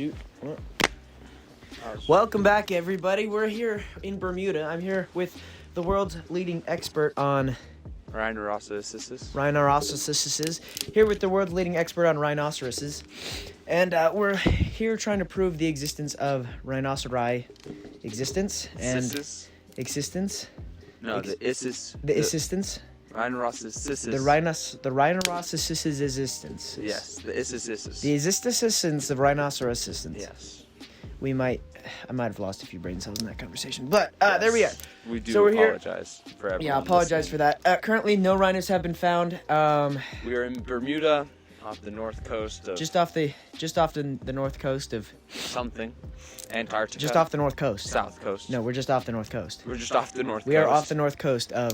shoot. Welcome back, everybody. We're here in Bermuda. I'm here with the world's leading expert on rhinoceroses. Here with the world's leading expert on rhinoceroses. And we're here trying to prove the existence of rhinoceri existence. No, the existence. Rhinoceroses. The rhinoceroses existence. Yes, the existence. The existence of rhinoceros. Yes. I might have lost a few brain cells in that conversation, but Yes. There we are. We do so we're apologize for everyone. Yeah, apologize for that. Currently, no rhinos have been found. We are in Bermuda, off the north coast of just off the north coast of something, Antarctica. Just off the north coast. South coast. No, we're just off the north coast. We're just off the north. We coast. are off the north coast of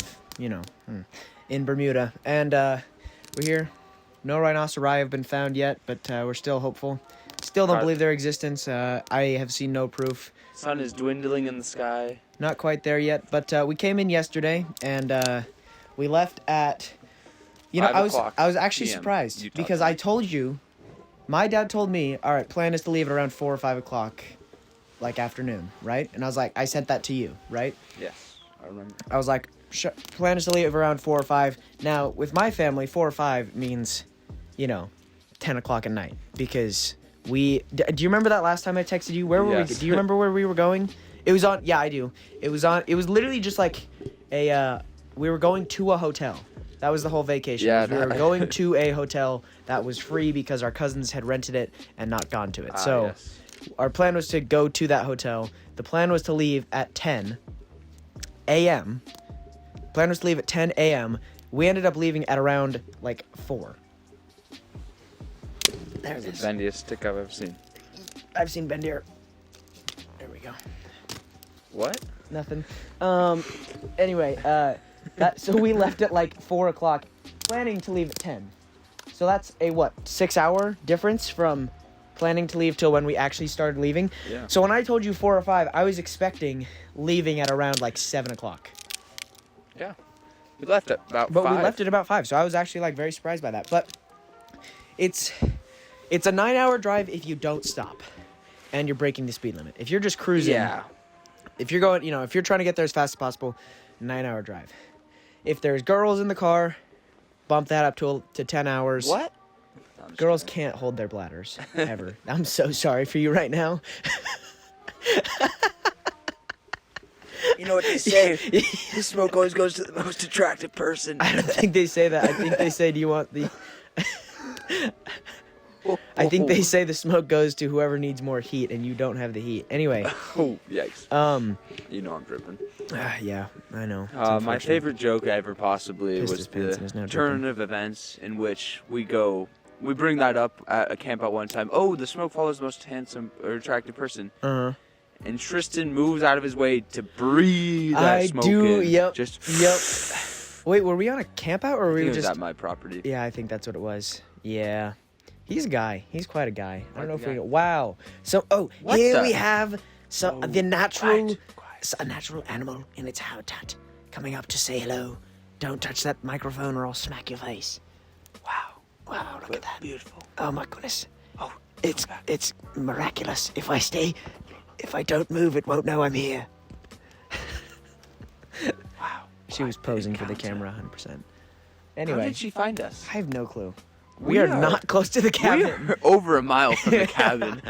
in Bermuda, and we're here. No rhinoceri have been found yet, but we're still hopeful. Still don't believe their existence. I have seen no proof. Sun is dwindling in the sky. Not quite there yet, but we came in yesterday, and we left at. I was actually surprised because I told you, my dad told me, all right, plan is to leave at around 4 or 5 o'clock, like afternoon, right? And I was like, I sent that to you, right? Yes, I remember. I was like, plan is to leave around 4 or 5. Now, with my family, 4 or 5 means, 10 o'clock at night because. Do you remember that last time I texted you? Where were we? Do you remember where we were going? It was on. Yeah, I do. It was literally just like we were going to a hotel. That was the whole vacation. Yeah, we were going to a hotel that was free because our cousins had rented it and not gone to it. Yes. Our plan was to go to that hotel. The plan was to leave at 10 a.m. Plan was to leave at 10 a.m. We ended up leaving at around 4. There it is. The bendiest stick I've ever seen. I've seen bendier. There we go. What? Nothing. Anyway, so we left at 4 o'clock, planning to leave at 10. So that's a 6-hour difference from planning to leave till when we actually started leaving. Yeah. So when I told you 4 or 5, I was expecting leaving at around 7 o'clock. Yeah. We left at about 5. But we left at about 5, so I was actually very surprised by that. But it's a 9-hour drive if you don't stop, and you're breaking the speed limit. If you're just cruising, if you're going, if you're trying to get there as fast as possible, 9-hour drive. If there's girls in the car, bump that up to 10 hours. What? Girls can't hold their bladders ever. I'm so sorry for you right now. You know what they say? The smoke always goes to the most attractive person. I don't think they say that. I think they say, do you want the... I think they say the smoke goes to whoever needs more heat, and you don't have the heat. Anyway. Oh, yikes. You know I'm dripping. Yeah, I know. My favorite joke ever possibly was the turn of events in which we bring that up at a camp out one time. Oh, the smoke follows the most handsome or attractive person. Uh-huh. And Tristan moves out of his way to breathe that smoke in. Yep. Just Wait, were we on a camp out, or were we just... just... It was at my property. Yeah, I think that's what it was. Yeah. He's a guy. He's quite a guy. I don't know if we... Wow. So, we have a natural animal in its habitat coming up to say hello. Don't touch that microphone or I'll smack your face. Wow, look at that. Beautiful. Oh, my goodness. Oh, it's miraculous. If I don't move, it won't know I'm here. Wow. She was posing for the camera 100%. Anyway. How did she find us? I have no clue. We are not close to the cabin. We are over a mile from the cabin.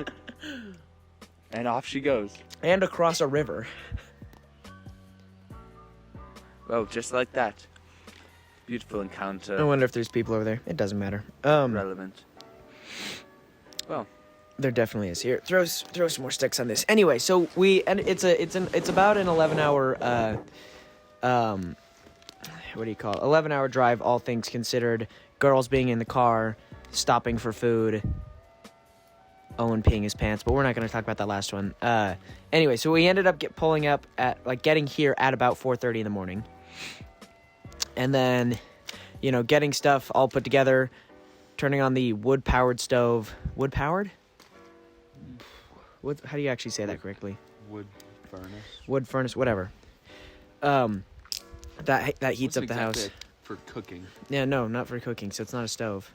And off she goes. And across a river. Oh, just like that. Beautiful encounter. I wonder if there's people over there. It doesn't matter. Relevant. Well, there definitely is. Here, throw some more sticks on this. Anyway, so it's about an 11-hour what do you call it? 11-hour drive, all things considered. Girls being in the car, stopping for food. Owen peeing his pants, but we're not going to talk about that last one. Anyway, so we ended up pulling up at getting here at about 4:30 in the morning, and then, getting stuff all put together, turning on the wood-powered stove. Wood-powered? How do you actually say that correctly? Wood furnace. Wood furnace, whatever. That heats up the house. For cooking. Yeah, no, not for cooking, so it's not a stove.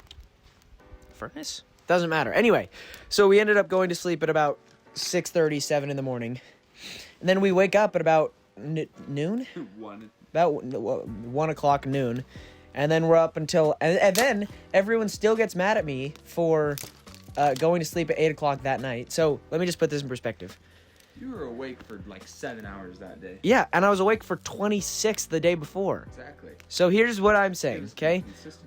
Furnace? Doesn't matter. Anyway, so we ended up going to sleep at about 6:30, 7 in the morning. And then we wake up at about noon? About 1 o'clock noon. And then we're up until... And then everyone still gets mad at me for going to sleep at 8 o'clock that night. So let me just put this in perspective. You were awake for like 7 hours that day. Yeah, and I was awake for 26 the day before. Exactly. So here's what I'm saying, okay?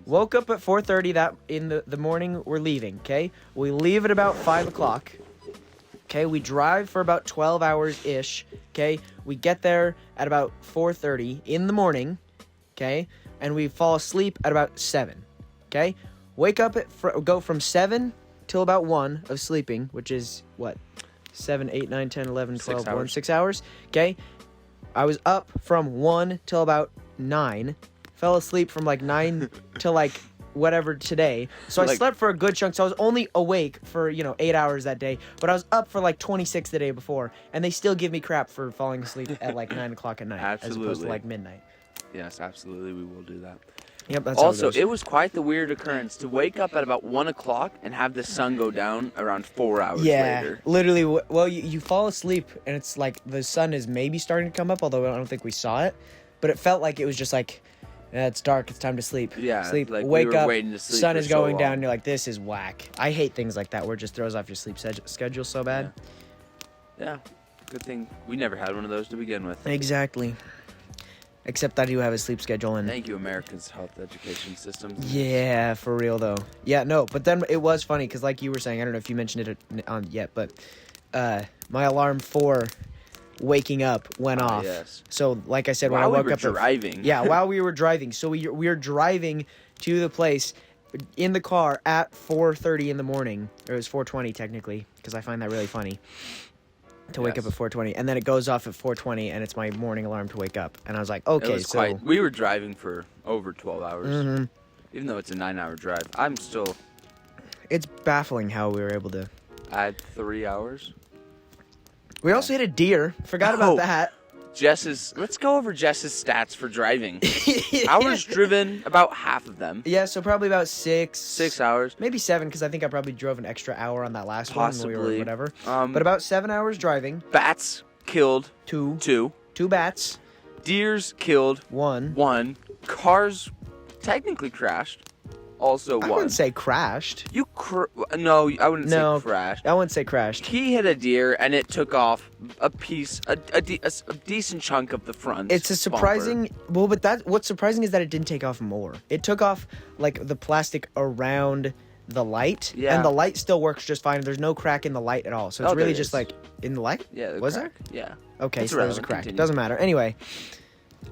Woke up at 4:30 that in the morning. We're leaving, okay? We leave at about 5 o'clock. Okay, we drive for about 12 hours-ish, okay? We get there at about 4:30 in the morning, okay? And we fall asleep at about 7, okay? Wake up go from 7 till about 1 of sleeping, which is, what, 7, 8, 9, 10, 11, 12, 6 hours. 6 hours, okay? I was up from 1 till about 9, fell asleep from like 9 till like whatever today. So I slept for a good chunk. So I was only awake for, 8 hours that day. But I was up for like 26 the day before. And they still give me crap for falling asleep at like 9 o'clock at night. Absolutely. As opposed to like midnight. Yes, absolutely. We will do that. Yep, that's also, how it goes. it was quite the weird occurrence to wake up at about 1 o'clock and have the sun go down around 4 hours later. Literally. Well, you fall asleep and it's like the sun is maybe starting to come up, although I don't think we saw it. But it felt like it was just like, it's dark, it's time to sleep. Yeah, sleep. like Wake we were up, waiting to sleep sun for is so going long. down, and you're like, this is whack. I hate things like that where it just throws off your sleep schedule so bad. Yeah, good thing we never had one of those to begin with. Exactly. Except I do have a sleep schedule and... Thank you, Americans' health education systems. Yeah, for real, though. Yeah, no, but then it was funny, because like you were saying, I don't know if you mentioned it on yet, but my alarm for waking up went off. Yes. So, like I said, when While I woke we were up... driving. Yeah, while we were driving. So we were driving to the place in the car at 4:30 in the morning. Or it was 4:20, technically, because I find that really funny. To wake up at 4:20, and then it goes off at 4:20, and it's my morning alarm to wake up. And I was like, okay, We were driving for over 12 hours, Mm-hmm. even though it's a 9-hour drive. It's baffling how we were able to add 3 hours. We also hit a deer. Forgot about that. Let's go over Jess's stats for driving. Hours driven, about half of them. Yeah, so probably about 6. 6 hours. Maybe 7, because I think I probably drove an extra hour on that last one. When we were whatever. But about 7 hours driving. Bats killed. 2. 2 bats. Deers killed. 1. 1. Cars technically crashed. Also 1. I wouldn't say crashed. No, I wouldn't say crashed. I wouldn't say crashed. He hit a deer and it took off a decent chunk of the front. It's a surprising... Well, but what's surprising is that it didn't take off more. It took off, like, the plastic around the light. Yeah. And the light still works just fine. There's no crack in the light at all. So it's really just, like, in the light? Yeah. Was there? Yeah. Okay, so there was a crack. Doesn't matter. Anyway,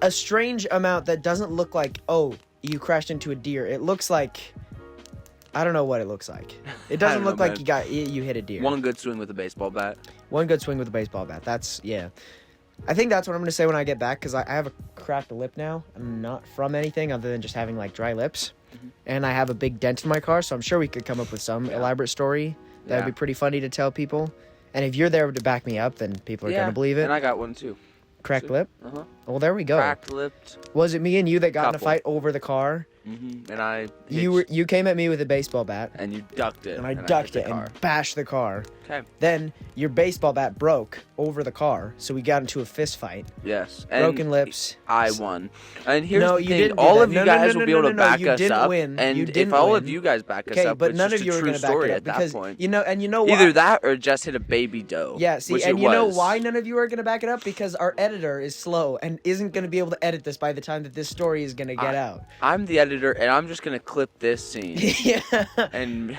a strange amount that doesn't look like, you crashed into a deer. It looks like... I don't know what it looks like. It doesn't look like you hit a deer. One good swing with a baseball bat. One good swing with a baseball bat. That's, yeah. I think that's what I'm going to say when I get back, because I have a cracked lip now. I'm not from anything other than just having, like, dry lips. Mm-hmm. And I have a big dent in my car, so I'm sure we could come up with some elaborate story that would be pretty funny to tell people. And if you're there to back me up, then people are going to believe it. And I got one, too. Cracked lip? Uh-huh. Well, there we go. Cracked lipped. Was it me and you that got in a fight over the car? Mm-hmm. And I... You came at me with a baseball bat. And you ducked it. And I ducked it and bashed the car. Okay. Then your baseball bat broke over the car, so we got into a fist fight. Yes. Broken lips. I won. And here's the thing. Didn't all of you guys will be able to back us up. Win. And if all of you guys back us up, but none it's of just you a are true going to back story it up at that because point. you know why? Either that or just hit a baby doe. Yeah, see, and you know why none of you are going to back it up? Because our editor is slow and isn't going to be able to edit this by the time that this story is going to get out. I'm the editor, and I'm just going to clip this scene. Yeah. And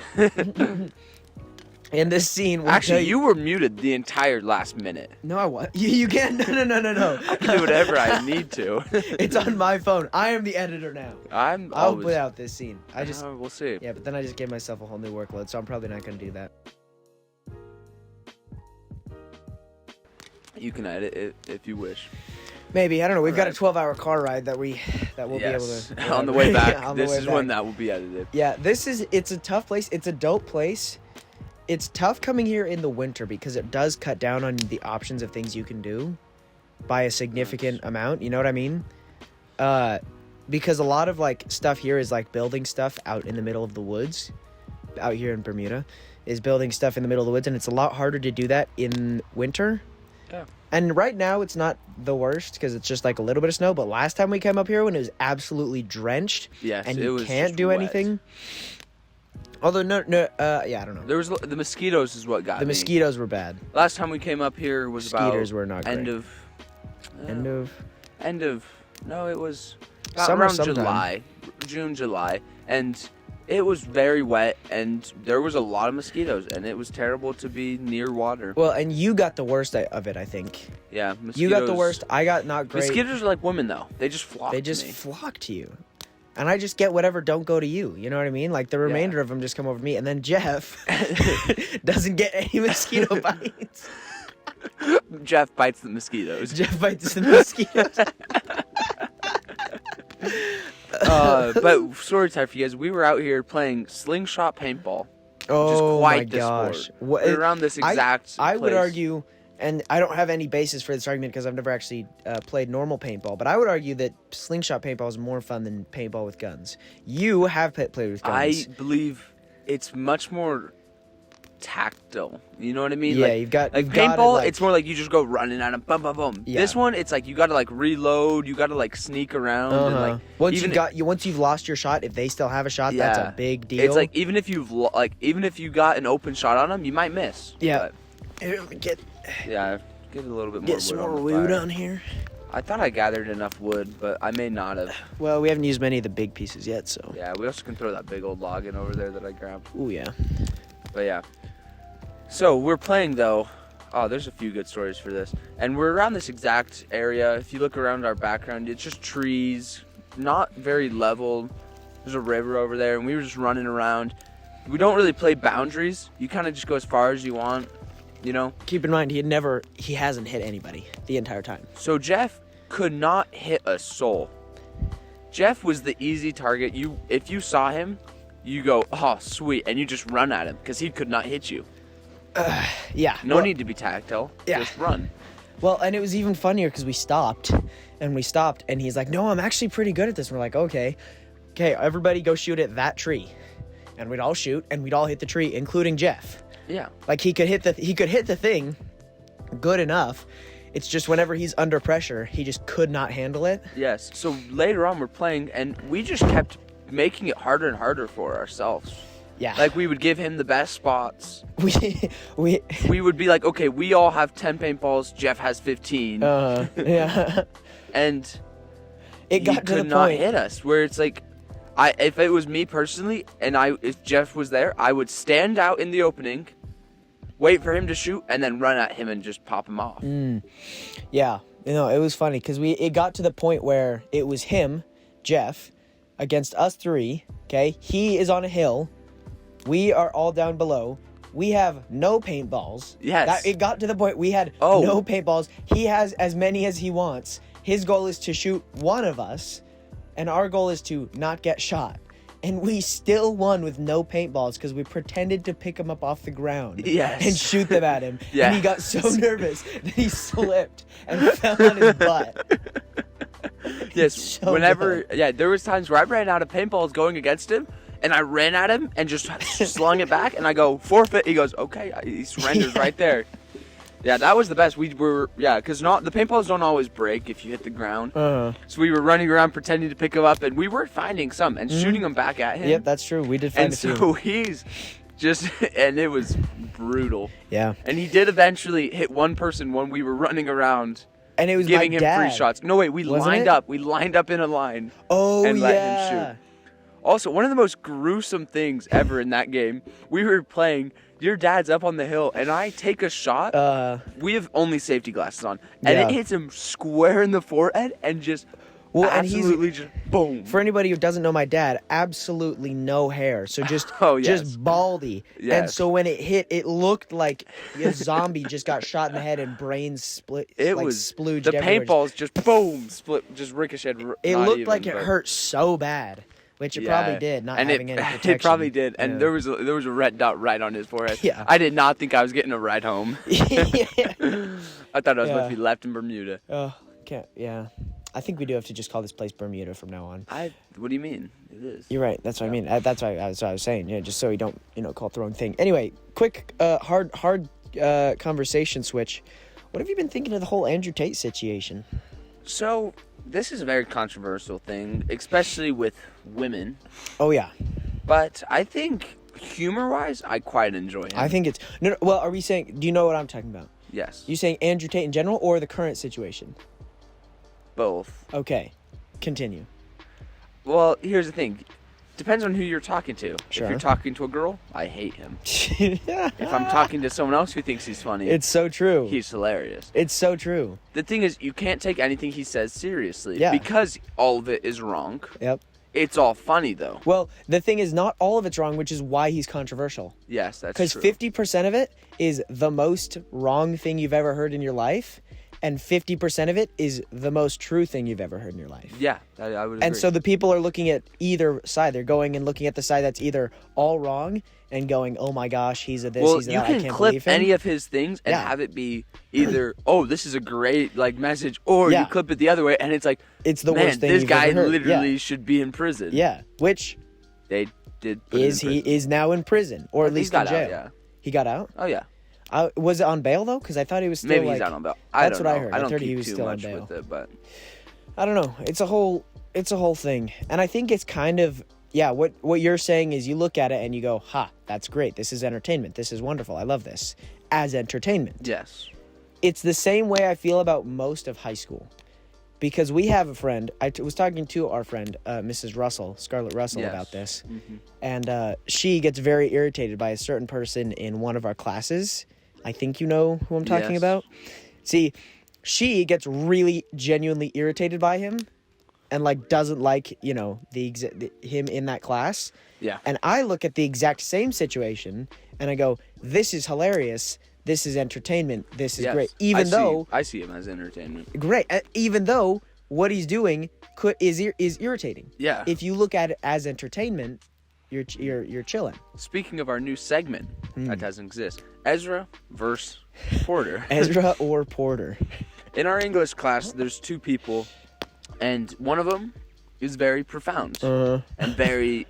in this scene, actually, you were muted the entire last minute. No, I was. You can't. No. I can do whatever I need to. It's on my phone. I am the editor now. I'll put out this scene. We'll see. Yeah, but then I just gave myself a whole new workload, so I'm probably not going to do that. You can edit it if you wish. Maybe, I don't know. We've got a 12-hour car ride that we'll be able to... On the way back. This is when that will be edited. Yeah, it's a tough place. It's a dope place. It's tough coming here in the winter because it does cut down on the options of things you can do by a significant amount. You know what I mean? Because a lot of, like, stuff here is, like, building stuff out in the middle of the woods. out here in Bermuda, is building stuff in the middle of the woods, and it's a lot harder to do that in winter. Yeah. And right now it's not the worst because it's just like a little bit of snow. But last time we came up here when it was absolutely drenched, Yes, and it you was can't just do wet. anything. Although I don't know. There was the mosquitoes is what got The me. mosquitoes were bad. Last time we came up here was Mosquitoes about were not end great. of no, it was about Summer around sometime. July, and it was very wet, and there was a lot of mosquitoes, and it was terrible to be near water. Well, and you got the worst of it, I think. Yeah, mosquitoes. You got the worst. I got not great. Mosquitoes are like women, though. They just flock They to just me. flock to you. And I just get whatever don't go to you. You know what I mean? Like the remainder of them just come over to me. And then Jeff doesn't get any mosquito bites. Jeff bites the mosquitoes. Jeff bites the mosquitoes. But story time for you guys. We were out here playing slingshot paintball. Oh, which is quite my the gosh. sport. What- We're around this exact I would place. argue, and I don't have any basis for this argument because I've never actually played normal paintball, but I would argue that slingshot paintball is more fun than paintball with guns. You have played with guns. I believe it's much more tactile. You know what I mean? Yeah, like, you've got like you've gotta, paintball. like- It's more like you just go running at them, boom, boom, boom. Yeah. This one, it's like you got to like reload. You got to like sneak around and like once even once you've lost your shot, if they still have a shot, that's Yeah. a big deal. It's like even if you got an open shot on them, you might miss. Yeah. But, get yeah. Get a little bit more get wood some on more the wood fire. on here. I thought I gathered enough wood, but I may not have. Well, we haven't used many of the big pieces yet, so. Yeah, we also can throw that big old log in over there that I grabbed. Ooh, yeah. But yeah. So we're playing though. Oh, there's a few good stories for this. And we're around this exact area. If you look around our background, it's just trees, not very level. There's a river over there, and we were just running around. We don't really play boundaries. You kind of just go as far as you want, you know? Keep in mind, he hasn't hit anybody the entire time. So Jeff could not hit a soul. Jeff was the easy target. If you saw him, you go, oh, sweet, and you just run at him because he could not hit you. Yeah. No need to be tactile. Yeah. Just run. Well, and it was even funnier because we stopped, and he's like, no, I'm actually pretty good at this. And we're like, okay, everybody go shoot at that tree. And we'd all shoot, and we'd all hit the tree, including Jeff. Yeah. Like, he could hit the thing good enough. It's just whenever he's under pressure, he just could not handle it. Yes. So later on, we're playing, and we just kept making it harder and harder for ourselves. Yeah. Like, we would give him the best spots. we We would be like, okay, we all have 10 paintballs. Jeff has 15. yeah. And It he got to could the not point. hit us. Where it's like, if it was me personally, and if Jeff was there, I would stand out in the opening, wait for him to shoot, and then run at him and just pop him off. Yeah, it was funny because it got to the point where it was him, Jeff, against us three. Okay, he is on a hill, we are all down below. We have no paintballs. Yes. It got to the point we had no paintballs. He has as many as he wants. His goal is to shoot one of us, and our goal is to not get shot. And we still won with no paintballs because we pretended to pick him up off the ground and shoot them at him. Yeah. And he got so nervous that he slipped and fell on his butt. Yes. So Whenever, there was times where I ran out of paintballs going against him, and I ran at him and just slung it back, and I go, forfeit. He goes, okay. He surrenders right there. Yeah, that was the best. We were, because the paintballs don't always break if you hit the ground. So we were running around pretending to pick him up, and we were finding some and shooting them back at him. Yep, that's true. We did find And a few. so he's just, and it was brutal. Yeah. And he did eventually hit one person when we were running around And it was giving my him dad. free shots. No, wait, we Wasn't lined it? up. We lined up in a line. Oh, and yeah. let him shoot. Also, one of the most gruesome things ever in that game, we were playing, your dad's up on the hill, and I take a shot. We have only safety glasses on, and Yeah. it hits him square in the forehead and just absolutely just boom. For anybody who doesn't know my dad, absolutely no hair. So just just baldy. And Yes. so when it hit, it looked like a zombie just got shot in the head and brains split. It like, was splooged the everywhere. paintballs just boom split, just ricocheted. It looked like it hurt so bad, which it probably did. Not and having any protection. It probably did, and Yeah. there was a red dot right on his forehead. Yeah. I did not think I was getting a ride home. Yeah. I thought I was Yeah. supposed to be left in Bermuda. Oh, can't. Yeah. I think we do have to just call this place Bermuda from now on. What do you mean? It is. You're right. That's what I mean. That's what I was saying. Yeah, just so we don't, call it the wrong thing. Anyway, quick, hard conversation switch. What have you been thinking of the whole Andrew Tate situation? So, this is a very controversial thing, especially with women. Oh, yeah. But I think, humor-wise, I quite enjoy him. I think it's... No, well, are we saying... Do you know what I'm talking about? Yes. You saying Andrew Tate in general or the current situation? Both. Okay. Continue. Well, here's the thing. Depends on who you're talking to. Sure. If you're talking to a girl, I hate him. If I'm talking to someone else who thinks he's funny, It's so true. he's hilarious. It's so true. The thing is, you can't take anything he says seriously. Yeah. Because all of it is wrong. Yep. It's all funny, though. Well, the thing is, not all of it's wrong, which is why he's controversial. Yes, that's Because true. 50% of it is the most wrong thing you've ever heard in your life, and 50% of it is the most true thing you've ever heard in your life. Yeah, I would agree. And so the people are looking at either side. They're going and looking at the side that's either all wrong and going, oh my gosh, he's a this, well, he's a you that, I can can't clip believe him. any of his things and Yeah. have it be either, oh, this is a great message, or Yeah. you clip it the other way, and it's like, It's the man, worst thing this you've guy ever heard. literally should be in prison. Yeah, which They did put him in he prison. is now in prison, or at He least got in jail. out, yeah. He got out? Oh, yeah. Was it on bail, though? Because I thought he was still Maybe like... he's out on bail. I That's don't what know. I heard. I I don't heard keep he was too still on much bail. with it, but... I don't know. It's a whole thing. And I think it's kind of... Yeah, what you're saying is you look at it and you go, ha, that's great. This is entertainment. This is wonderful. I love this. As entertainment. Yes. It's the same way I feel about most of high school. Because we have a friend, was talking to our friend, Mrs. Russell, Scarlett Russell, Yes. about this. Mm-hmm. And she gets very irritated by a certain person in one of our classes. I think you know who I'm talking Yes. about. See, she gets really genuinely irritated by him and like doesn't like, him in that class. Yeah. And I look at the exact same situation and I go, this is hilarious. This is entertainment. This is Yes. great. Even though I see him as entertainment. great, even though what he's doing is irritating. Yeah. If you look at it as entertainment, you're chilling. Speaking of our new segment Hmm. that doesn't exist, Ezra versus Porter. Ezra or Porter. In our English class, there's two people, and one of them is very profound and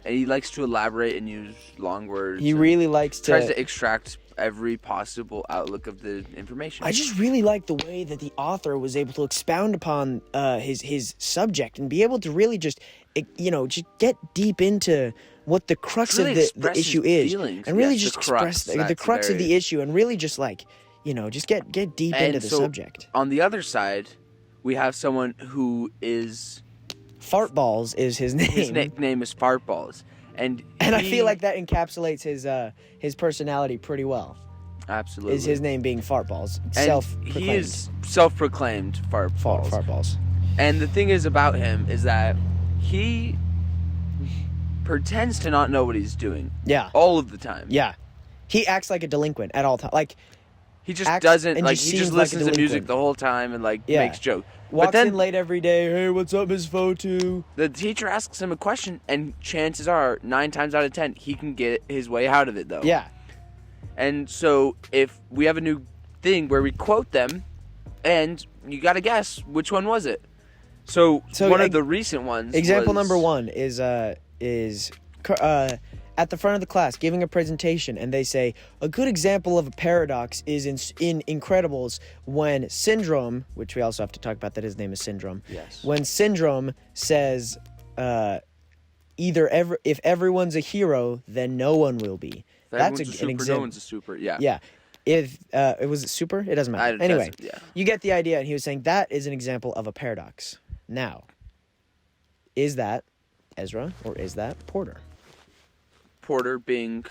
he likes to elaborate and use long words. He and really likes tries to extract every possible outlook of the information. I just really like the way that the author was able to expound upon his subject and be able to really just get deep into what the crux Really of the express issue his is, feelings. and really Yes, just the crux. express the That's crux of very- the issue, and really just just get deep And into the so, subject. On the other side, we have someone who is Fartballs is his name. his nickname is Fartballs, and I he- feel like that encapsulates his personality pretty well. absolutely Is his name being Fartballs? and Self-proclaimed. he is self-proclaimed Fartballs. Fartballs. And the thing is about him is that he pretends to not know what he's doing Yeah. all of the time. Yeah. He acts like a delinquent at all times. Like, He just Acts doesn't and like. just He seems just like a listens to music delinquent. the whole time and Yeah. makes jokes. walks But then in late every day. Hey, what's up, Miss Fotu? the teacher asks him a question, and chances are 9 times out of 10 he can get his way out of it though. Yeah. And so if we have a new thing where we quote them, and you gotta guess which one was it. So one of the recent ones. Example was- number one is at the front of the class giving a presentation, and they say a good example of a paradox is in Incredibles when Syndrome, which we also have to talk about that his name is Syndrome. Yes. When Syndrome says, if everyone's a hero, then no one will be. If That's everyone's a an super, example. no one's a super. Yeah. Yeah. If it was super, it doesn't matter. Anyway, yeah. you get the idea. And he was saying that is an example of a paradox. Now, is that Ezra or is that Porter? Porter being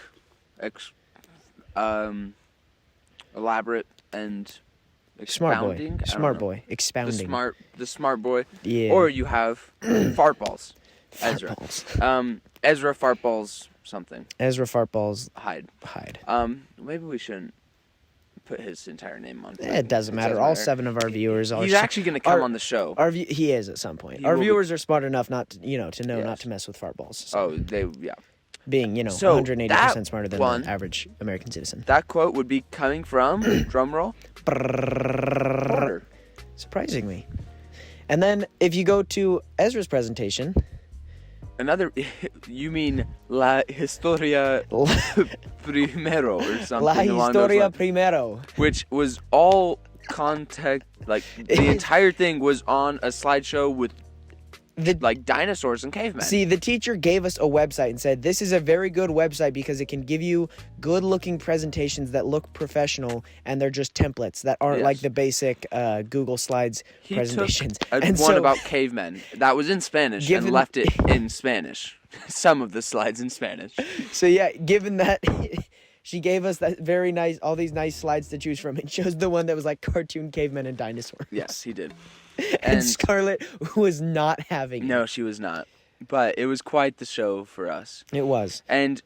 elaborate and Smart boy. expounding. I don't Smart know. boy. Expounding. The smart boy. Yeah. Or you have Fartballs. Ezra. Fartballs. Ezra Fartballs something. Ezra Fartballs Hyde. Hyde. Maybe we shouldn't put his entire name on. It doesn't matter. All 7 of our viewers are. He's actually going to come on the show. He is at some point. He Our will be- viewers are smart enough not to know Yes. not to mess with fartballs. So Yeah. being So 180% that smarter than one- the average American citizen. That quote would be coming from drumroll. Porter. Surprisingly. And then if you go to Ezra's presentation, Another, you mean La Historia Primero or something La along those Historia lines, Primero. which was all context, like the entire thing was on a slideshow with like dinosaurs and cavemen. See, the teacher gave us a website and said, this is a very good website because it can give you good-looking presentations that look professional, and they're just templates that aren't like the basic Google Slides presentations. He took one about cavemen that was in Spanish and left it in Spanish. Some of the slides in Spanish. So yeah, given that she gave us that very nice, all these nice slides to choose from, and chose the one that was like cartoon cavemen and dinosaurs. Yes, he did. And Scarlett was not having it. No, she was not. But it was quite the show for us. It was. And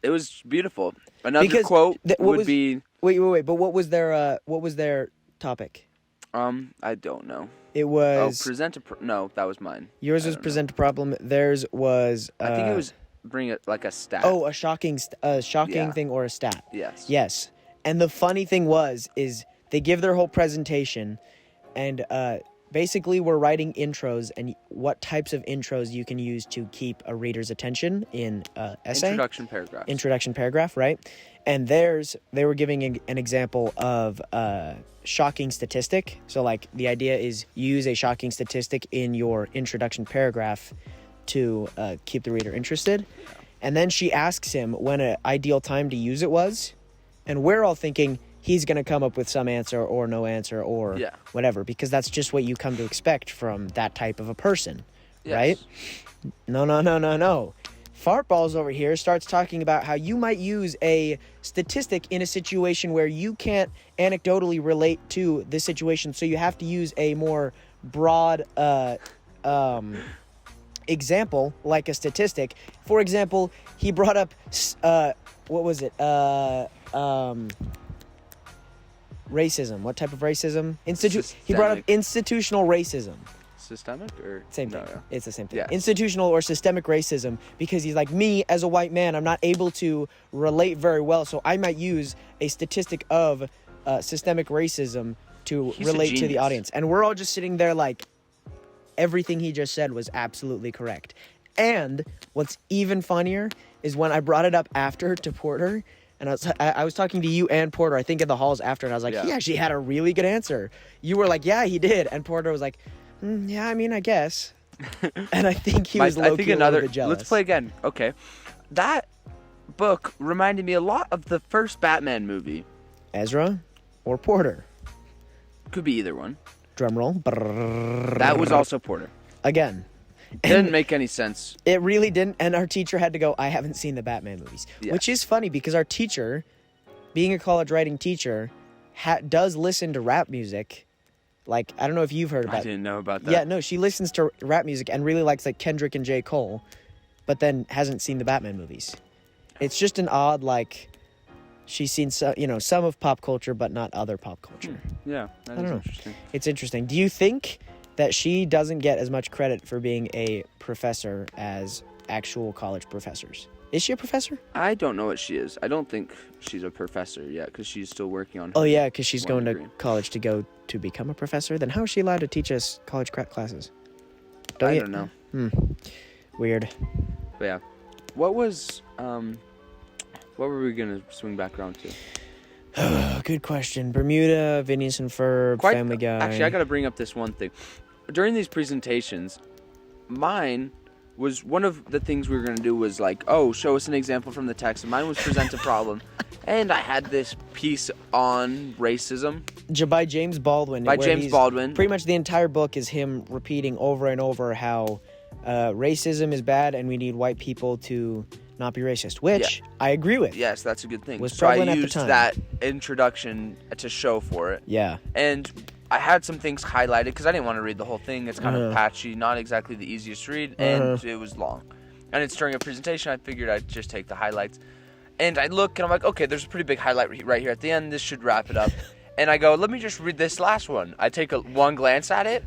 it was beautiful. Another quote would be... Wait. But what was their topic? I don't know. It was... No, that was mine. Yours was present a problem. Theirs was... I think it was bring it like a stat. Oh, a shocking thing or a stat. Yes. And the funny thing is they give their whole presentation, and basically we're writing intros and what types of intros you can use to keep a reader's attention in essay. Introduction paragraph, right? And they were giving an example of shocking statistic. So like the idea is use a shocking statistic in your introduction paragraph to keep the reader interested. And then she asks him when an ideal time to use it was, and we're all thinking he's going to come up with some answer or no answer or whatever, because that's just what you come to expect from that type of a person, right? No. Fartballs over here starts talking about how you might use a statistic in a situation where you can't anecdotally relate to this situation, so you have to use a more broad example, like a statistic. For example, he brought up, what was it? Racism. What type of racism? He brought up institutional racism. Systemic or? Same thing. No. It's the same thing. Yes. Institutional or systemic racism, because he's like, me as a white man, I'm not able to relate very well, so I might use a statistic of systemic racism to relate to the audience. And we're all just sitting there like, everything he just said was absolutely correct. And what's even funnier is when I brought it up after to Porter, and I was talking to you and Porter, I think in the halls after, and I was like, he actually had a really good answer. You were like, yeah, he did. And Porter was like, yeah, I mean, I guess. And I think he was low-key a little bit jealous. Let's play again. Okay. That book reminded me a lot of the first Batman movie. Ezra or Porter? Could be either one. Drum roll. That was also Porter. Again. It didn't make any sense. It really didn't. And our teacher had to go, I haven't seen the Batman movies. Yes. Which is funny because our teacher, being a college writing teacher, does listen to rap music. Like, I don't know if you've heard about it. I didn't know about that. Yeah, no, she listens to rap music and really likes like Kendrick and J. Cole, but then hasn't seen the Batman movies. It's just an odd, like, she's seen some of pop culture, but not other pop culture. Yeah, that is interesting. It's interesting. Do you think that she doesn't get as much credit for being a professor as actual college professors? Is she a professor? I don't know what she is. I don't think she's a professor yet because she's still working on her. Oh, yeah, because she's going to college to go to become a professor? Then how is she allowed to teach us college classes? I don't know. Weird. But yeah. What were we going to swing back around to? Good question. Bermuda, Phineas and Ferb, Family Guy. Actually, I got to bring up this one thing. During these presentations, mine was one of the things we were going to do was like, show us an example from the text. And mine was present a problem. And I had this piece on racism. By James Baldwin. By James Baldwin. Pretty much the entire book is him repeating over and over how racism is bad and we need white people to not be racist, which I agree with. Yes, that's a good thing. Was prevalent I at the used time. that introduction to show for it. Yeah. And I had some things highlighted because I didn't want to read the whole thing. It's kind of patchy, not exactly the easiest to read, and it was long. And it's during a presentation. I figured I'd just take the highlights. And I look, and I'm like, okay, there's a pretty big highlight right here at the end. This should wrap it up. And I go, let me just read this last one. I take one glance at it.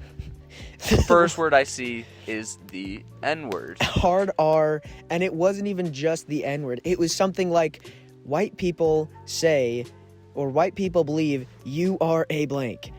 The first word I see is the N-word. Hard R, and it wasn't even just the N-word. It was something like, white people say, or white people believe, you are a blank.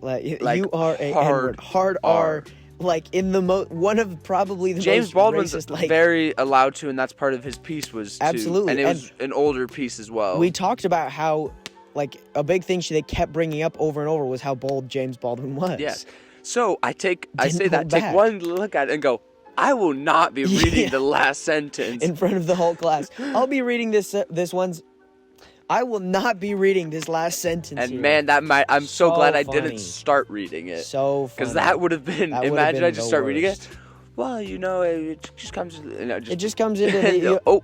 Like, you are a hard N-word. Hard R. R. Like in the one of probably the James most Baldwin's racist, like, very allowed to, and that's part of his piece was to, Absolutely, and it was an older piece as well. We talked about how, like, a big thing they kept bringing up over and over was how bold James Baldwin was. Yes. So I take hold back. one look at it and go, I will not be reading Yeah. the last sentence In front of the whole class. I'll be reading this one's. I will not be reading this last sentence. And here. man, I'm so glad I funny. didn't start reading it. So funny. Because that would have been, That would've imagine been I just the start reading worst. it. Well, it just comes, It just comes into the. oh.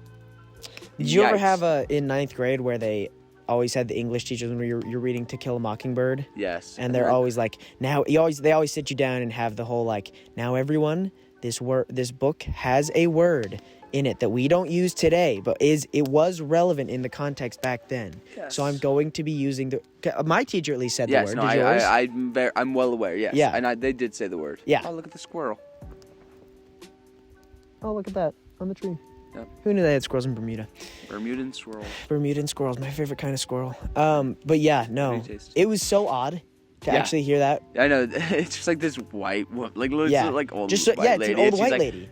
Did you ever Yikes. have in ninth grade where they always had the English teachers when you're reading To Kill a Mockingbird? Yes. And they're always like, now they always sit you down and have the whole like, now everyone, this book has a word in it that we don't use today, but it was relevant in the context back then. Yes. So I'm going to be using my teacher at least said the Yes, word. no, Did yours? I'm well aware, yes. Yeah. And they did say the word. Yeah. Oh, look at the squirrel. Oh, look at that on the tree. Yep. Who knew they had squirrels in Bermuda? Bermudan squirrel. Bermudan squirrels, my favorite kind of squirrel. But yeah, no, Pretty tasty. it was so odd to Yeah. actually hear that. I know, it's just like this white woman, like Yeah, like old just white it's lady. an old and she's white like, lady,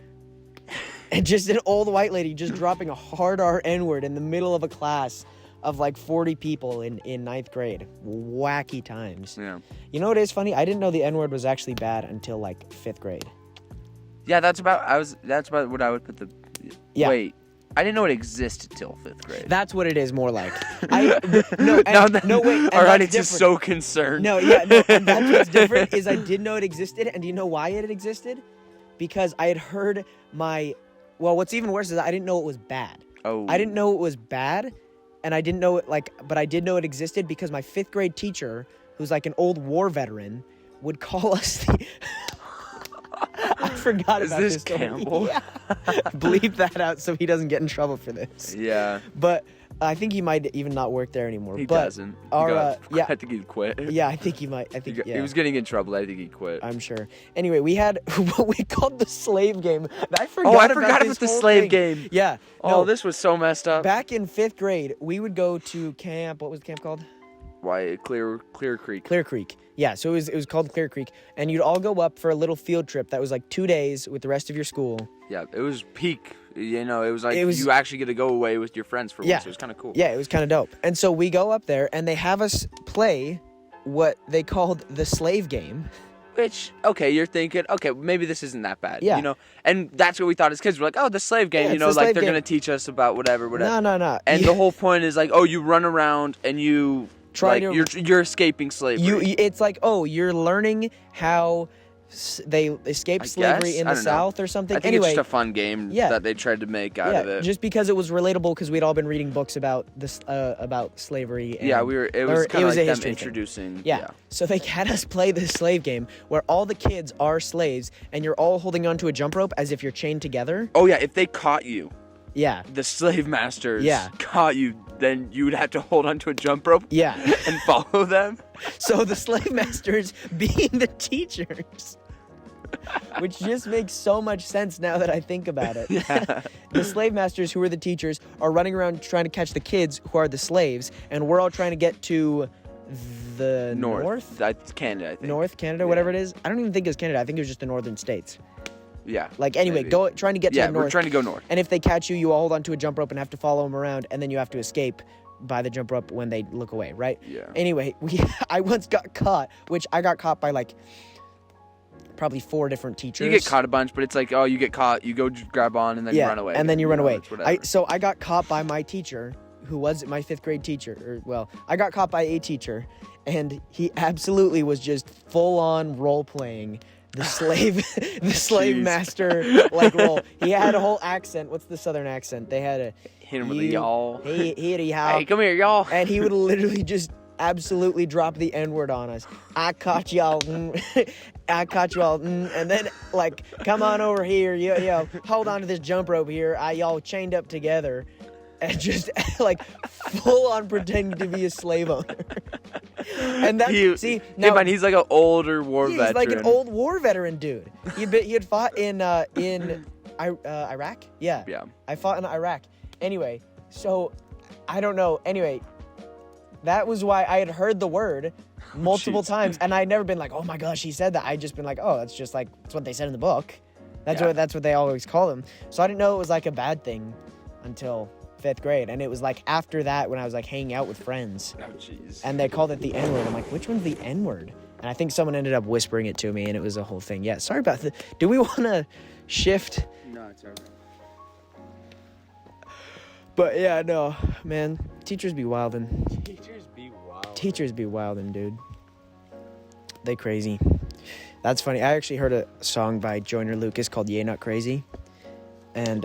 and just an old white lady just dropping a hard R N-word in the middle of a class of like 40 people in ninth grade. Wacky times. Yeah. You know what is funny? I didn't know the N-word was actually bad until like 5th grade. Yeah, that's about what I would put the. Yeah. Wait, I didn't know it existed till 5th grade. That's what it is more like. Wait. Our And that's audience is different. so concerned. No, yeah, no, and that's what's different is I didn't know it existed, and do you know why it existed? Because I had heard what's even worse is I didn't know it was bad. Oh. I didn't know it was bad, and I didn't know it but I did know it existed because my 5th grade teacher, who's like an old war veteran, would call us the... I forgot Is about this this story. Campbell? Yeah. Bleep that out so he doesn't get in trouble for this. Yeah. But I think he might even not work there anymore. He but doesn't. yeah. I think he quit. Yeah, I think he might. I think He was getting in trouble. I think he quit. I'm sure. Anyway, we had what we called the slave game. I forgot about about the slave thing. game. Yeah. Oh, No, this was so messed up. back in 5th grade, we would go to camp. What was the camp called? Why Clear Creek? Clear Creek. Yeah, so it was called Clear Creek, and you'd all go up for a little field trip that was like 2 days with the rest of your school. Yeah, it was peak. It was like It was- you actually get to go away with your friends for Yeah. once. It was kind of cool. Yeah, it was kind of dope. And so we go up there, and they have us play what they called the slave game. Which, okay, you're thinking, okay, maybe this isn't that bad. Yeah. And that's what we thought as kids. We're like, oh, the slave game, Yeah, it's the like slave they're game. going to teach us about whatever. No. And the whole point is like, oh, you run around and you Try like, to- you're escaping slavery. It's like, oh, you're learning how they escaped slavery guess. in I the don't know. South or something. I think Anyway, it's just a fun game Yeah. that they tried to make out yeah, of it. just because it was relatable because we'd all been reading books about this about slavery. And, Yeah, it was kind of a like them history thing. introducing. Yeah. So they had us play this slave game where all the kids are slaves and you're all holding onto a jump rope as if you're chained together. Oh, yeah, if they caught you, Yeah. the slave masters Yeah. caught you, then you would have to hold onto a jump rope Yeah. and follow them. So the slave masters being the teachers. Which just makes so much sense now that I think about it. Yeah. The slave masters, who are the teachers, are running around trying to catch the kids who are the slaves, and we're all trying to get to the north? That's Canada, I think. North Canada, Yeah. whatever it is. I don't even think it was Canada. I think it was just the northern states. Yeah. Like, anyway, maybe. trying to get to Yeah, the north. we're trying to go north. And if they catch you, you all hold onto a jump rope and have to follow them around, and then you have to escape by the jump rope when they look away, right? Yeah. Anyway, I once got caught, which I got caught by like probably 4 different teachers. You get caught a bunch, but it's like, oh, you get caught, you go grab on, and then you run away. and then you run away. It's whatever. So I got caught by my teacher, who was my 5th grade teacher. I got caught by a teacher, and he absolutely was just full on role playing the slave, the slave Jeez. master like role. He had a whole accent. What's the southern accent? They had a Hit him with a y'all. Hey, y'all. Hey, come here, y'all. And he would literally just absolutely drop the N-word on us. I caught y'all. I caught y'all. And then, like, come on over here. Yo, hold on to this jump rope here. Y'all chained up together. And just, like, full on pretending to be a slave owner. And that, Now, man, he's like an older war veteran. He's like an old war veteran dude. He had fought in Iraq? Yeah. Yeah. I fought in Iraq. Anyway, so I don't know. Anyway, that was why I had heard the word, multiple Jeez. times, and I'd never been like, oh my gosh, he said that. I'd just been like, oh, that's what they said in the book. That's what they always call him. So I didn't know it was like a bad thing until 5th grade, and it was like after that when I was like hanging out with friends. Oh jeez. And they called it the N-word. I'm like, which one's the N-word? And I think someone ended up whispering it to me, and it was a whole thing. Yeah, sorry about that. Do we want to shift? No, it's alright. But yeah, no, man. Teachers be wildin'. Teachers be wild. Dude. They crazy. That's funny. I actually heard a song by Joyner Lucas called "Yay Not Crazy," and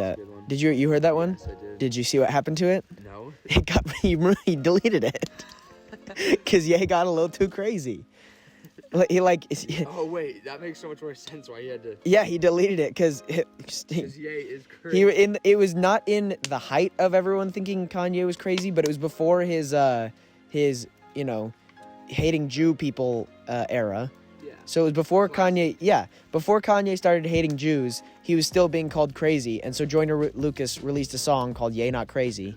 did you heard that one? Yes, I did. Did you see what happened to it? No. He deleted it because Ye got a little too crazy. Oh wait, that makes so much more sense. Why he had to? Yeah, he deleted it because Yay is crazy. it was not in the height of everyone thinking Kanye was crazy, but it was before his hating Jew people era. Yeah. So it was before Kanye. Yeah, before Kanye started hating Jews, he was still being called crazy, and so Joyner Lucas released a song called "Yay Not Crazy."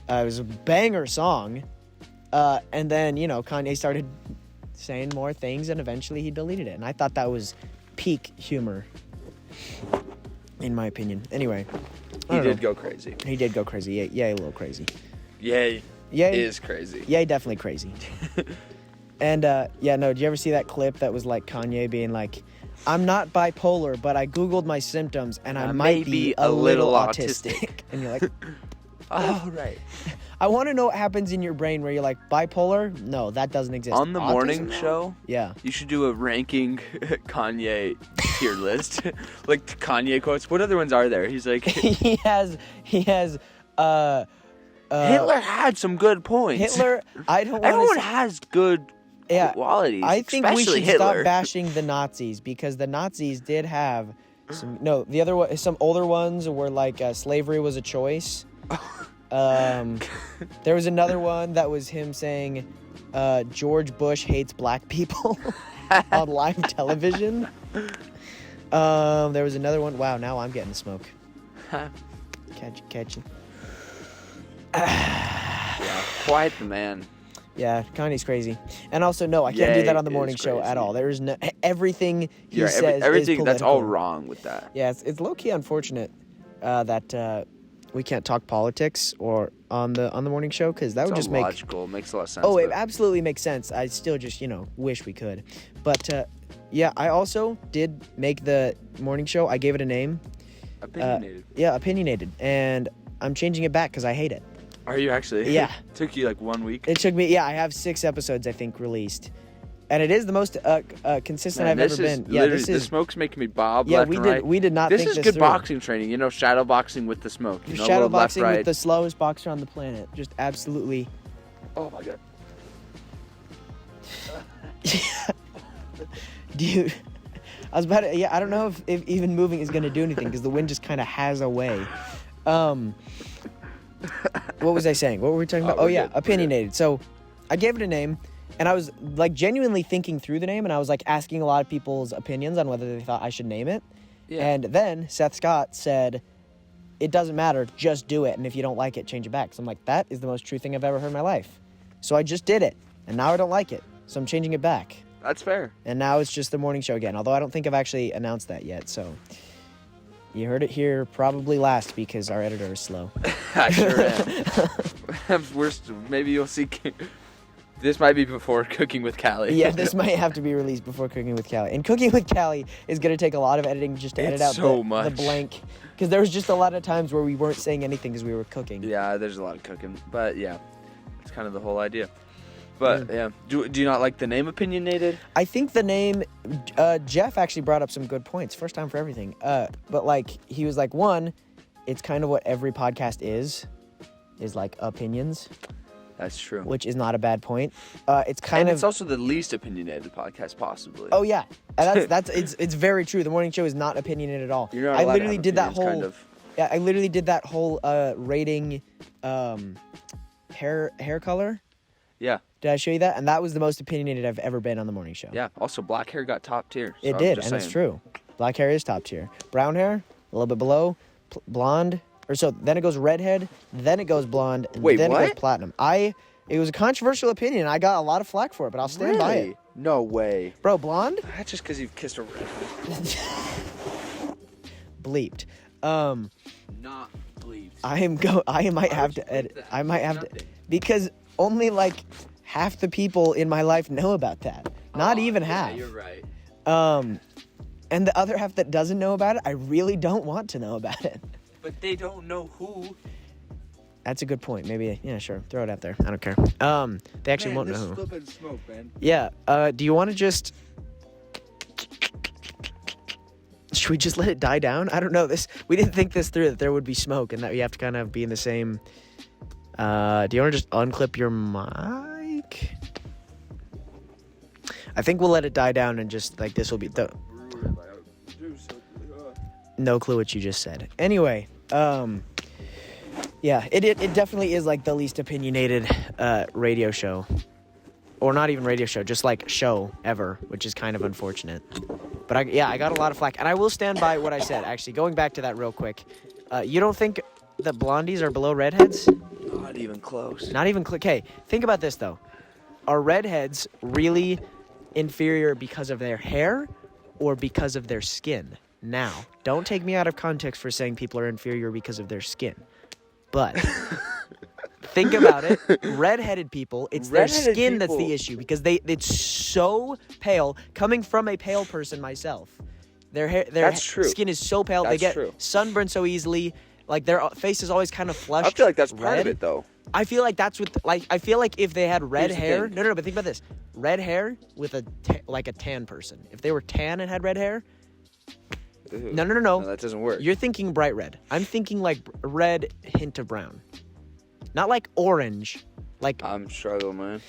It was a banger song, and then Kanye started saying more things, and eventually he deleted it. And I thought that was peak humor, in my opinion. Anyway, He did go crazy. He did go crazy. Yay, a little crazy. Yay is crazy. Yay, definitely crazy. And did you ever see that clip that was like Kanye being like, "I'm not bipolar, but I Googled my symptoms and I might be a little autistic." And you're like, Oh, right. I want to know what happens in your brain where you're like, bipolar? No, that doesn't exist. On the morning Autism? show, Yeah. you should do a ranking Kanye tier list. Like Kanye quotes. What other ones are there? He's like, he has Hitler had some good points. Hitler, I don't want Everyone to has good qualities. I think we especially should Hitler. stop bashing the Nazis because the Nazis did have some some older ones were like slavery was a choice. There was another one that was him saying George Bush hates black people on live television. There was another one. Wow, now I'm getting the smoke. Catch it. Yeah, quite the man. Yeah, Kanye's crazy. And also, no, I can't do that on the Ye morning is show crazy. at all. There is no everything he Yeah, says everything is that's all political. wrong with that. Yeah, it's low key unfortunate that we can't talk politics or on the morning show because that would just make logical. It makes a lot of sense. Oh, it but- absolutely makes sense. I still just, wish we could. But, yeah, I also did make the morning show. I gave it a name. Opinionated. Yeah, opinionated. And I'm changing it back because I hate it. Are you actually? Yeah. Took you like 1 week. It took me, I have 6 episodes, I think, released. And it is the most consistent Man, I've ever been. Yeah, literally- this is... the smoke's making me bob Yeah, left we and did. right. We did not This think is this good through. boxing training. Shadow boxing with the smoke. Shadow left, boxing right. with the slowest boxer on the planet. Just absolutely. Oh my god. Dude, I was about to. Yeah, I don't know if even moving is gonna do anything because the wind just kind of has a way. What was I saying? What were we talking about? Oh we're yeah, good. We're opinionated. So, I gave it a name, and I was like genuinely thinking through the name, and I was like asking a lot of people's opinions on whether they thought I should name it. Yeah. And then Seth Scott said, "It doesn't matter, just do it, and if you don't like it, change it back." So I'm like, that is the most true thing I've ever heard in my life. So I just did it, and now I don't like it, so I'm changing it back. That's fair. And now it's just the morning show again, although I don't think I've actually announced that yet, so you heard it here probably last because our editor is slow. I sure am. Maybe you'll see. This might be before Cooking with Callie. Yeah, this might have to be released before Cooking with Callie. And Cooking with Callie is going to take a lot of editing just to edit out so the much. blank. Because there was just a lot of times where we weren't saying anything because we were cooking. Yeah, there's a lot of cooking, but yeah, it's kind of the whole idea. But yeah, do you not like the name Opinionated? I think the name, Jeff actually brought up some good points. First time for everything. But like, he was like, one, it's kind of what every podcast is like opinions, That's true. which is not a bad point. It's kind And of. it's also the least opinionated podcast possibly. Oh yeah, and it's very true. The morning show is not opinionated at all. You're not I allowed to literally have did that opinions, whole. kind of. Yeah, I literally did that whole rating, hair color. Yeah. Did I show you that? And that was the most opinionated I've ever been on the morning show. Yeah. Also, black hair got top tier. So It I'm did, just and it's saying. true. Black hair is top tier. Brown hair, a little bit below. Blonde, or so then it goes redhead, then it goes blonde, and Wait, then it what? goes platinum. I It was a controversial opinion. I got a lot of flack for it, but I'll stand by it. No way. Bro, blonde? That's just because you've kissed a redhead. Bleeped. Not bleeped. I might have to edit. I might have to, because only like half the people in my life know about that. Not even half. Yeah, you're right. And the other half that doesn't know about it, I really don't want to know about it. But they don't know who. That's a good point. Maybe, yeah, sure. Throw it out there. I don't care. They actually won't know who. This is flipping smoke, man. Yeah. Do you want to just... Should we just let it die down? I don't know. We didn't think this through, that there would be smoke and that we have to kind of be in the same... do you want to just unclip your mic? I think we'll let it die down and just, like, this will be... No clue what you just said. Anyway, yeah, it definitely is, like, the least opinionated radio show. Or not even radio show, just, like, show ever, which is kind of unfortunate. But, I got a lot of flack. And I will stand by what I said, actually. Going back to that real quick. You don't think that blondies are below redheads? Not even close. Not even... Okay, think about this, though. Are redheads really inferior because of their hair or because of their skin? Now, don't take me out of context for saying people are inferior because of their skin. But think about it. Redheaded people, it's their skin that's the issue because it's so pale. Coming from a pale person myself, their skin is so pale. They get sunburned so easily. Like their face is always kind of flushed. I feel like that's part of it, though. I feel like that's what, like, I feel like if they had red hair, no, but think about this. Red hair with a tan person. If they were tan and had red hair, no, that doesn't work. You're thinking bright red. I'm thinking like red hint of brown. Not like orange. Like I'm struggling, man.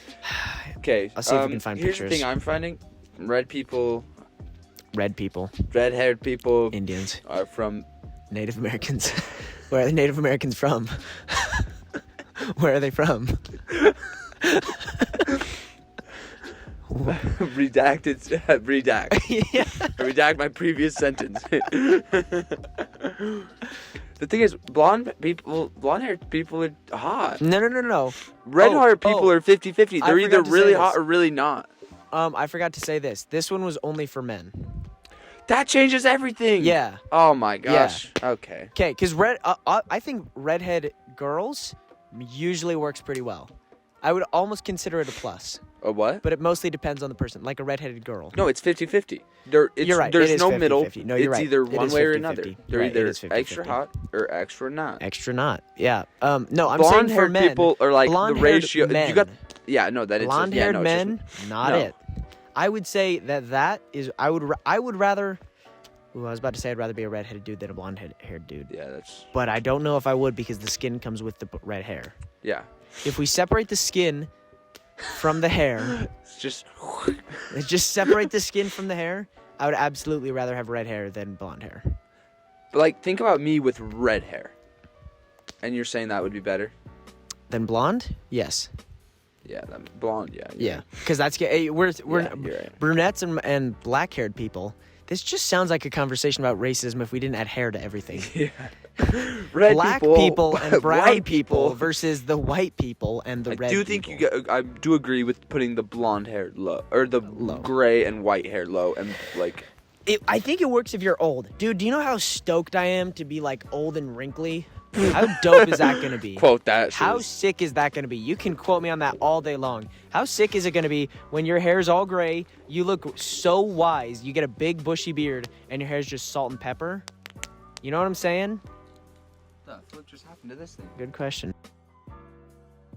Okay. I'll see if we can find here's pictures. The thing I'm finding. Red people. Red-haired people. Indians. Are from... Native Americans. Where are the Native Americans from? Where are they from? Redact. Yeah. Redact my previous sentence. The thing is, blonde-haired people are hot. No. Red-haired people are 50-50. They're either really hot or really not. I forgot to say this. This one was only for men. That changes everything. Yeah. Oh my gosh. Yeah. Okay. Okay, because I think redhead girls usually works pretty well. I would almost consider it a plus. A what? But it mostly depends on the person, like a redheaded girl. No, it's 50-50. You're right. There's no 50-50. middle. No, you're it's right. either It one is way or 50-50. another. They're Right, it either is 50-50. extra hot or extra not. Extra not. Yeah. No, I'm Blonde saying for men. people are like the ratio. Men. You got. Yeah, no, that is blonde-haired yeah, no, men. Just, not no. it. I would say that is. I would rather. Ooh, I was about to say I'd rather be a redheaded dude than a blonde-haired dude. Yeah, that's. But I don't know if I would because the skin comes with the red hair. Yeah. If we separate the skin from the hair, just separate the skin from the hair, I would absolutely rather have red hair than blonde hair. But like, think about me with red hair, and you're saying that would be better Than blonde? Yes. Yeah, blonde. Yeah. Because that's we're you're right. Brunettes and black-haired people. This just sounds like a conversation about racism if we didn't add hair to everything. Yeah. Red black people and brown people versus the white people and the red people. I do agree with putting the blonde hair low or the gray and white hair low and like. I think it works if you're old, dude. Do you know how stoked I am to be like old and wrinkly? How dope is that gonna be? Quote that. How sick is that gonna be? You can quote me on that all day long. How sick is it gonna be when your hair's all gray, you look so wise, you get a big bushy beard, and your hair's just salt and pepper? You know what I'm saying? What just happened to this thing? Good question.